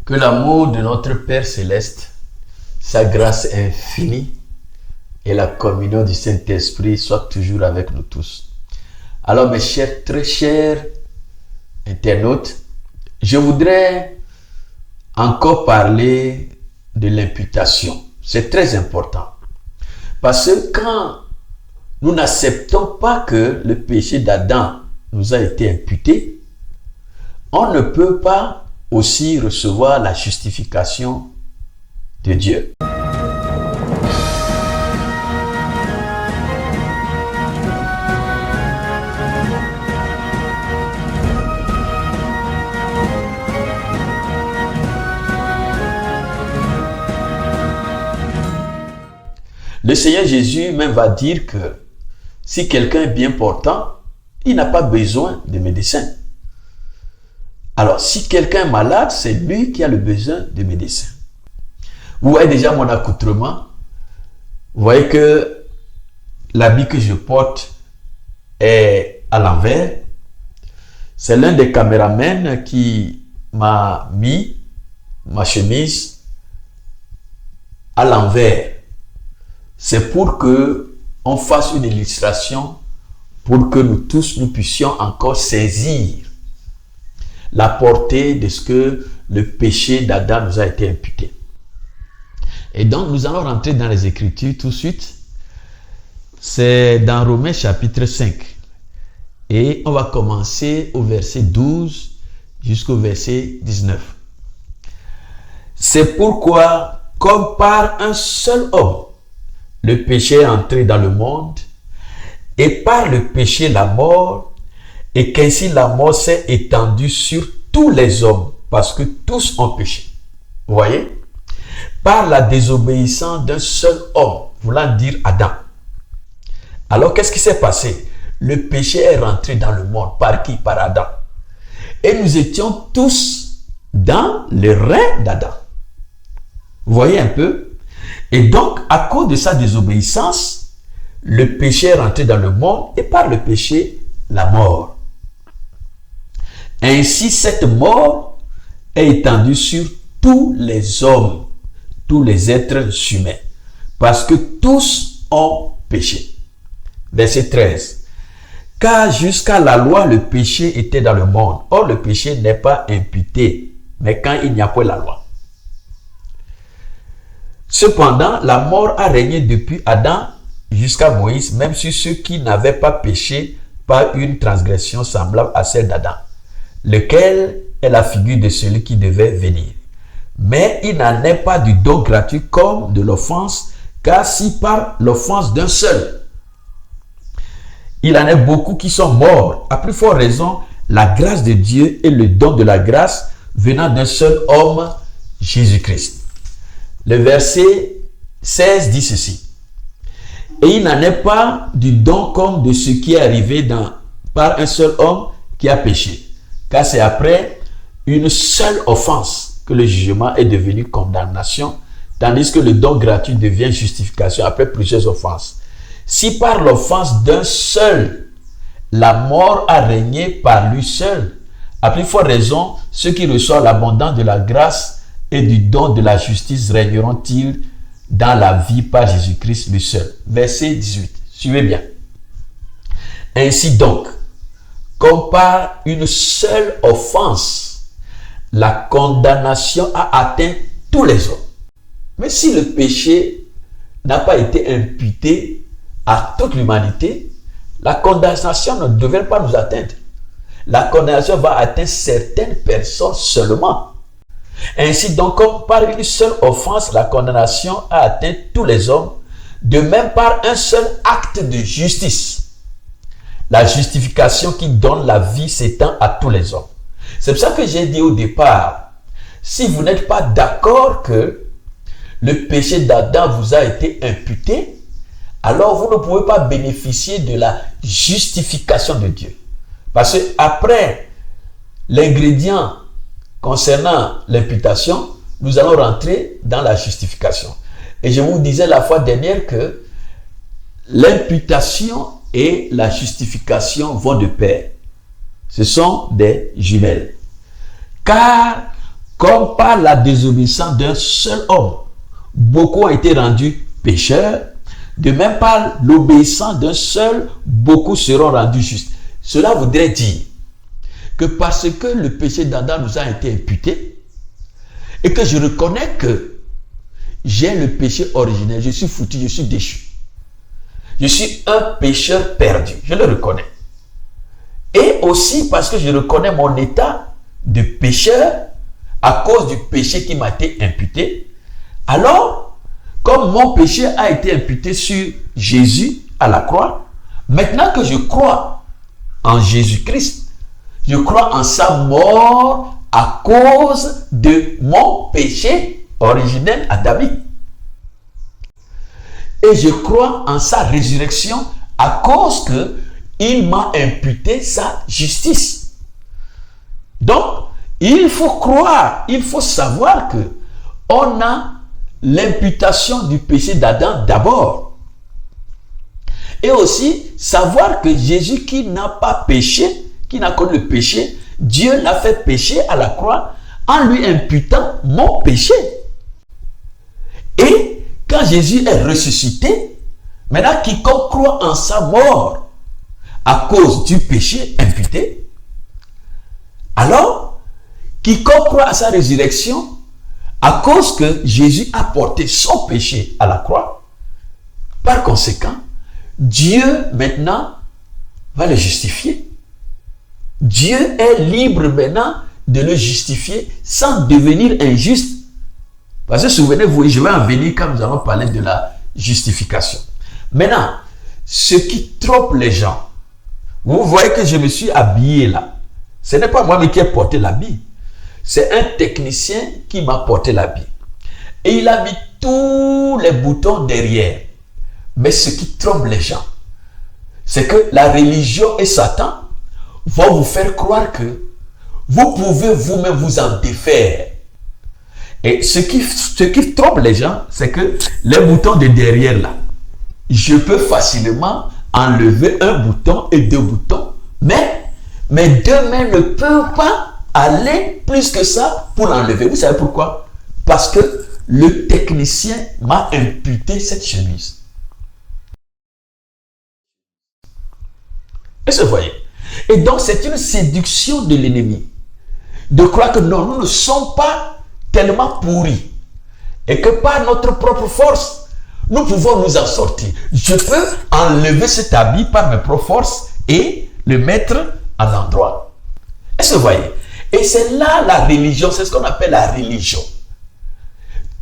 Que l'amour de notre Père Céleste, sa grâce infinie et la communion du Saint-Esprit soient toujours avec nous tous. Alors mes chers, très chers internautes, je voudrais encore parler de l'imputation. C'est très important. Parce que quand nous n'acceptons pas que le péché d'Adam nous a été imputé, on ne peut pas aussi recevoir la justification de Dieu. Le Seigneur Jésus même va dire que si quelqu'un est bien portant, il n'a pas besoin de médecin. Alors, si quelqu'un est malade, c'est lui qui a le besoin de médecin. Vous voyez déjà mon accoutrement. Vous voyez que l'habit que je porte est à l'envers. C'est l'un des caméramans qui m'a mis ma chemise à l'envers. C'est pour que on fasse une illustration pour que nous tous nous puissions encore saisir la portée de ce que le péché d'Adam nous a été imputé. Et donc, nous allons rentrer dans les Écritures tout de suite. C'est dans Romains chapitre 5. Et on va commencer au verset 12 jusqu'au verset 19. C'est pourquoi, comme par un seul homme, le péché est entré dans le monde, et par le péché la mort, et qu'ainsi la mort s'est étendue sur tous les hommes, parce que tous ont péché. Vous voyez? Par la désobéissance d'un seul homme, voulant dire Adam. Alors, qu'est-ce qui s'est passé? Le péché est rentré dans le monde. Par qui? Par Adam. Et nous étions tous dans le rein d'Adam. Vous voyez un peu? Et donc, à cause de sa désobéissance, le péché est rentré dans le monde, et par le péché, la mort. Ainsi, cette mort est étendue sur tous les hommes, tous les êtres humains, parce que tous ont péché. Verset 13. Car jusqu'à la loi, le péché était dans le monde. Or, le péché n'est pas imputé, mais quand il n'y a pas la loi. Cependant, la mort a régné depuis Adam jusqu'à Moïse, même sur ceux qui n'avaient pas péché par une transgression semblable à celle d'Adam, lequel est la figure de celui qui devait venir. Mais il n'en est pas du don gratuit comme de l'offense, car si par l'offense d'un seul, il en est beaucoup qui sont morts, à plus forte raison, la grâce de Dieu et le don de la grâce venant d'un seul homme, Jésus-Christ. Le verset 16 dit ceci. Et il n'en est pas du don comme de ce qui est arrivé par un seul homme qui a péché. Car c'est après une seule offense que le jugement est devenu condamnation, tandis que le don gratuit devient justification après plusieurs offenses. Si par l'offense d'un seul, la mort a régné par lui seul, à plus forte raison, ceux qui reçoivent l'abondance de la grâce et du don de la justice régneront-ils dans la vie par Jésus-Christ lui seul. Verset 18. Suivez bien. Ainsi donc, comme par une seule offense, la condamnation a atteint tous les hommes. Mais si le péché n'a pas été imputé à toute l'humanité, la condamnation ne devrait pas nous atteindre. La condamnation va atteindre certaines personnes seulement. Ainsi donc, comme par une seule offense, la condamnation a atteint tous les hommes, de même par un seul acte de justice. La justification qui donne la vie s'étend à tous les hommes. C'est pour ça que j'ai dit au départ, si vous n'êtes pas d'accord que le péché d'Adam vous a été imputé, alors vous ne pouvez pas bénéficier de la justification de Dieu. Parce que après l'ingrédient concernant l'imputation, nous allons rentrer dans la justification. Et je vous disais la fois dernière que l'imputation et la justification vont de pair. Ce sont des jumelles. Car comme par la désobéissance d'un seul homme, beaucoup ont été rendus pécheurs, de même par l'obéissance d'un seul, beaucoup seront rendus justes. Cela voudrait dire que parce que le péché d'Adam nous a été imputé, et que je reconnais que j'ai le péché originel, je suis foutu, je suis déchu. Je suis un pécheur perdu, je le reconnais. Et aussi parce que je reconnais mon état de pécheur à cause du péché qui m'a été imputé. Alors, comme mon péché a été imputé sur Jésus à la croix, maintenant que je crois en Jésus-Christ, je crois en sa mort à cause de mon péché originel adamique. Et je crois en sa résurrection à cause que il m'a imputé sa justice. Donc, il faut croire, il faut savoir que on a l'imputation du péché d'Adam d'abord. Et aussi savoir que Jésus qui n'a pas péché, qui n'a connu le péché, Dieu l'a fait pécher à la croix en lui imputant mon péché. Et quand Jésus est ressuscité, maintenant quiconque croit en sa mort à cause du péché imputé, alors quiconque croit à sa résurrection à cause que Jésus a porté son péché à la croix, par conséquent, Dieu maintenant va le justifier. Dieu est libre maintenant de le justifier sans devenir injuste. Parce que souvenez-vous, je vais en venir quand nous allons parler de la justification. Maintenant, ce qui trompe les gens, vous voyez que je me suis habillé là. Ce n'est pas moi qui ai porté l'habit. C'est un technicien qui m'a porté l'habit. Et il a mis tous les boutons derrière. Mais ce qui trompe les gens, c'est que la religion et Satan vont vous faire croire que vous pouvez vous-même vous en défaire. Et ce qui trompe les gens, c'est que les boutons de derrière là, je peux facilement enlever un bouton et deux boutons, mais mes deux mains ne peuvent pas aller plus que ça pour l'enlever. Vous savez pourquoi? Parce que le technicien m'a imputé cette chemise. Est-ce que vous voyez? Et donc c'est une séduction de l'ennemi de croire que non, nous ne sommes pas tellement pourris et que par notre propre force, nous pouvons nous en sortir. Je peux enlever cet habit par mes propres forces et le mettre à l'endroit. Est-ce que vous voyez? Et c'est là la religion, c'est ce qu'on appelle la religion.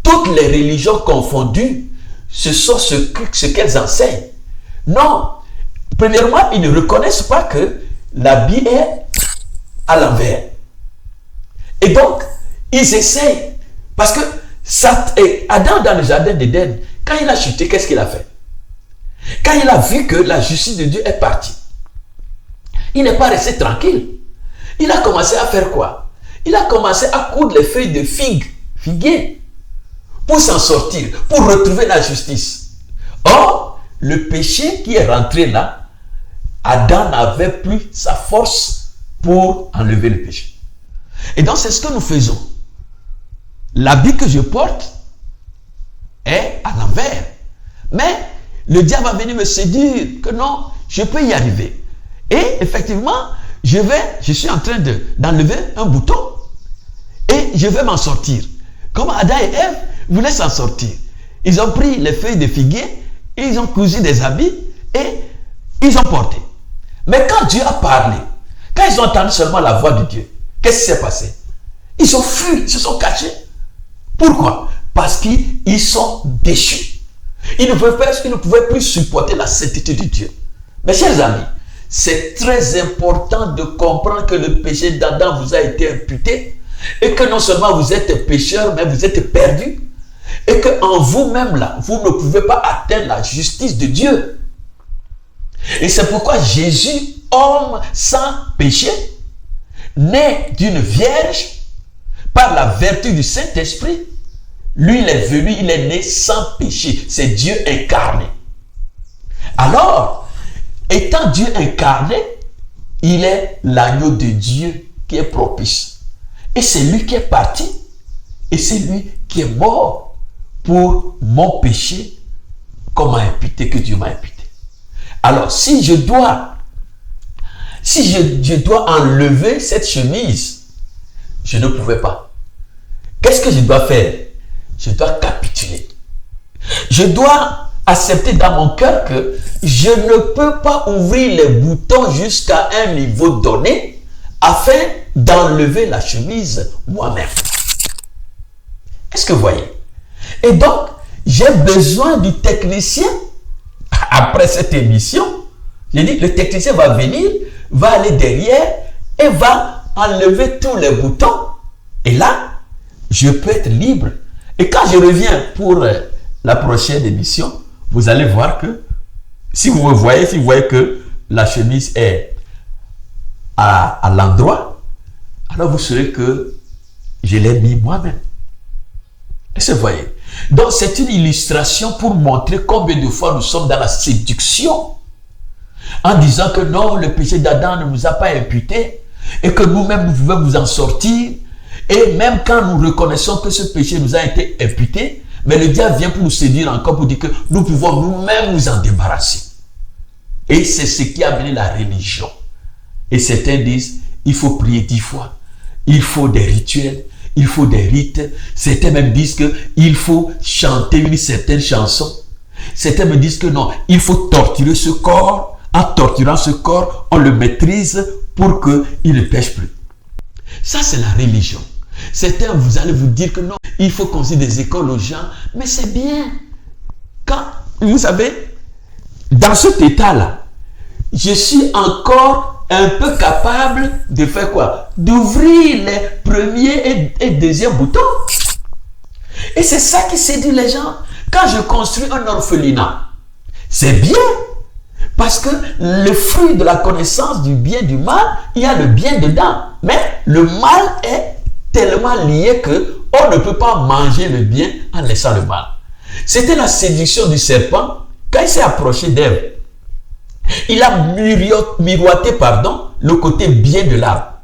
Toutes les religions confondues, ce sont ce qu'elles enseignent. Non. Premièrement, ils ne reconnaissent pas que l'habit est à l'envers. Et donc, ils essayent. Parce que Adam dans le jardin d'Éden, quand il a chuté, qu'est-ce qu'il a fait? Quand il a vu que la justice de Dieu est partie, il n'est pas resté tranquille. Il a commencé à faire quoi? Il a commencé à coudre les feuilles de figuier, pour s'en sortir, pour retrouver la justice. Or, le péché qui est rentré là, Adam n'avait plus sa force pour enlever le péché. Et donc, c'est ce que nous faisons. L'habit que je porte est à l'envers. Mais le diable va venir me séduire que non, je peux y arriver. Et effectivement, je suis en train d'enlever un bouton et je vais m'en sortir. Comme Adam et Ève voulaient s'en sortir. Ils ont pris les feuilles de figuier, et ils ont cousu des habits et ils ont porté. Mais quand Dieu a parlé, quand ils ont entendu seulement la voix de Dieu, qu'est-ce qui s'est passé? Ils ont fui, ils se sont cachés. Pourquoi? Parce qu'ils sont déchus. Ils ne pouvaient plus supporter la sainteté de Dieu. Mes chers amis, c'est très important de comprendre que le péché d'Adam vous a été imputé et que non seulement vous êtes pécheur, mais vous êtes perdu et qu'en vous-même là, vous ne pouvez pas atteindre la justice de Dieu. Et c'est pourquoi Jésus, homme sans péché, né d'une vierge, par la vertu du Saint-Esprit, lui il est venu, il est né sans péché. C'est Dieu incarné. Alors, étant Dieu incarné, il est l'agneau de Dieu qui est propice. Et c'est lui qui est parti Et c'est lui qui est mort pour mon péché qu'on m'a imputé, que Dieu m'a imputé. Alors, si je dois enlever cette chemise, je ne pouvais pas. Qu'est-ce que je dois faire? Je dois capituler. Je dois accepter dans mon cœur que je ne peux pas ouvrir les boutons jusqu'à un niveau donné afin d'enlever la chemise moi-même. Est-ce que vous voyez? Et donc, j'ai besoin du technicien. Après cette émission, j'ai dit, le technicien va venir, va aller derrière et va enlever tous les boutons. Et là, je peux être libre. Et quand je reviens pour la prochaine émission, vous allez voir que, si vous voyez que la chemise est à l'endroit, alors vous saurez que je l'ai mis moi-même. Est-ce que vous voyez? Donc, c'est une illustration pour montrer combien de fois nous sommes dans la séduction en disant que non, le péché d'Adam ne nous a pas imputé et que nous-mêmes nous pouvons nous en sortir. Et même quand nous reconnaissons que ce péché nous a été imputé, mais le diable vient pour nous séduire encore, pour dire que nous pouvons nous-mêmes nous en débarrasser. Et c'est ce qui a amené la religion. Et certains disent, il faut prier 10 fois, il faut des rituels, il faut des rites. Certains même disent qu'il faut chanter une certaine chanson. Certains me disent que non, il faut torturer ce corps. En torturant ce corps, on le maîtrise pour qu'il ne pêche plus. Ça, c'est la religion. Certains, vous allez vous dire que non, il faut construire des écoles aux gens. Mais c'est bien. Quand, vous savez, dans cet état-là, je suis encore un peu capable de faire quoi? D'ouvrir les premiers et deuxièmes boutons. Et c'est ça qui séduit les gens. Quand je construis un orphelinat, c'est bien. Parce que le fruit de la connaissance du bien et du mal, il y a le bien dedans. Mais le mal est tellement lié qu'on ne peut pas manger le bien en laissant le mal. C'était la séduction du serpent quand il s'est approché d'Ève. Il a miroité, le côté bien de l'arbre.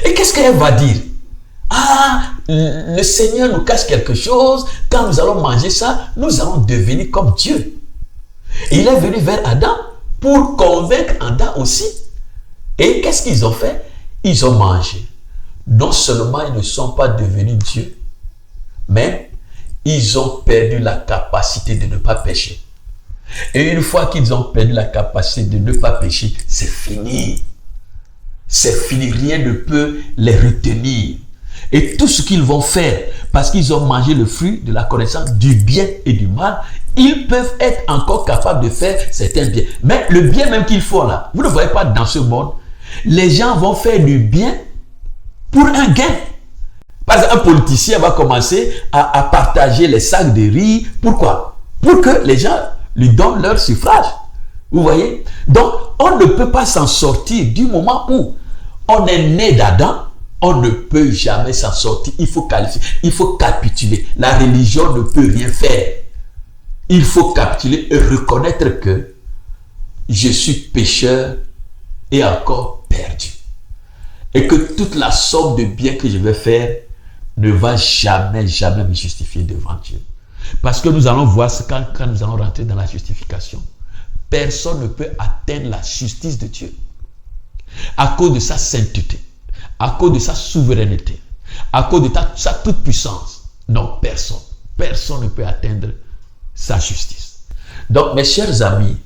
Et qu'est-ce qu'Ève va dire? Ah, le Seigneur nous cache quelque chose. Quand nous allons manger ça, nous allons devenir comme Dieu. Et il est venu vers Adam pour convaincre Adam aussi. Et qu'est-ce qu'ils ont fait? Ils ont mangé. Non seulement ils ne sont pas devenus Dieu, mais ils ont perdu la capacité de ne pas pécher. Et une fois qu'ils ont perdu la capacité de ne pas pécher, c'est fini. C'est fini, rien ne peut les retenir. Et tout ce qu'ils vont faire, parce qu'ils ont mangé le fruit de la connaissance du bien et du mal, ils peuvent être encore capables de faire certains biens. Mais le bien même qu'ils font là, vous ne voyez pas dans ce monde, les gens vont faire du bien pour un gain. Par exemple, un politicien va commencer à partager les sacs de riz. Pourquoi? Pour que les gens lui donnent leur suffrage. Vous voyez? Donc, on ne peut pas s'en sortir du moment où on est né d'Adam. On ne peut jamais s'en sortir. Il faut qualifier. Il faut capituler. La religion ne peut rien faire. Il faut capituler et reconnaître que je suis pécheur et encore perdu. Et que toute la somme de biens que je vais faire ne va jamais me justifier devant Dieu. Parce que nous allons voir ce quand nous allons rentrer dans la justification. Personne ne peut atteindre la justice de Dieu à cause de sa sainteté, à cause de sa souveraineté, à cause de sa toute-puissance. Non, personne. Personne ne peut atteindre sa justice. Donc, mes chers amis,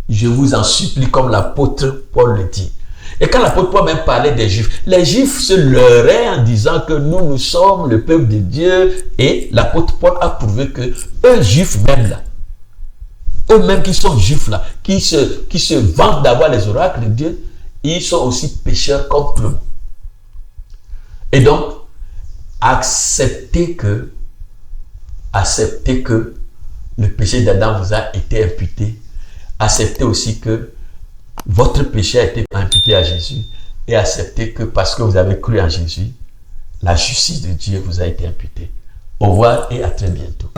je vous en supplie, comme l'apôtre Paul le dit. Et quand l'apôtre Paul même parlait des Juifs, les Juifs se leurraient en disant que nous sommes le peuple de Dieu. Et l'apôtre Paul a prouvé que eux, Juifs même là, eux-mêmes qui sont Juifs là, qui se vantent d'avoir les oracles de Dieu, ils sont aussi pécheurs comme tout le monde. Et donc, acceptez que le péché d'Adam vous a été imputé. Acceptez aussi que votre péché a été imputé à Jésus. Et acceptez que parce que vous avez cru en Jésus, la justice de Dieu vous a été imputée. Au revoir et à très bientôt.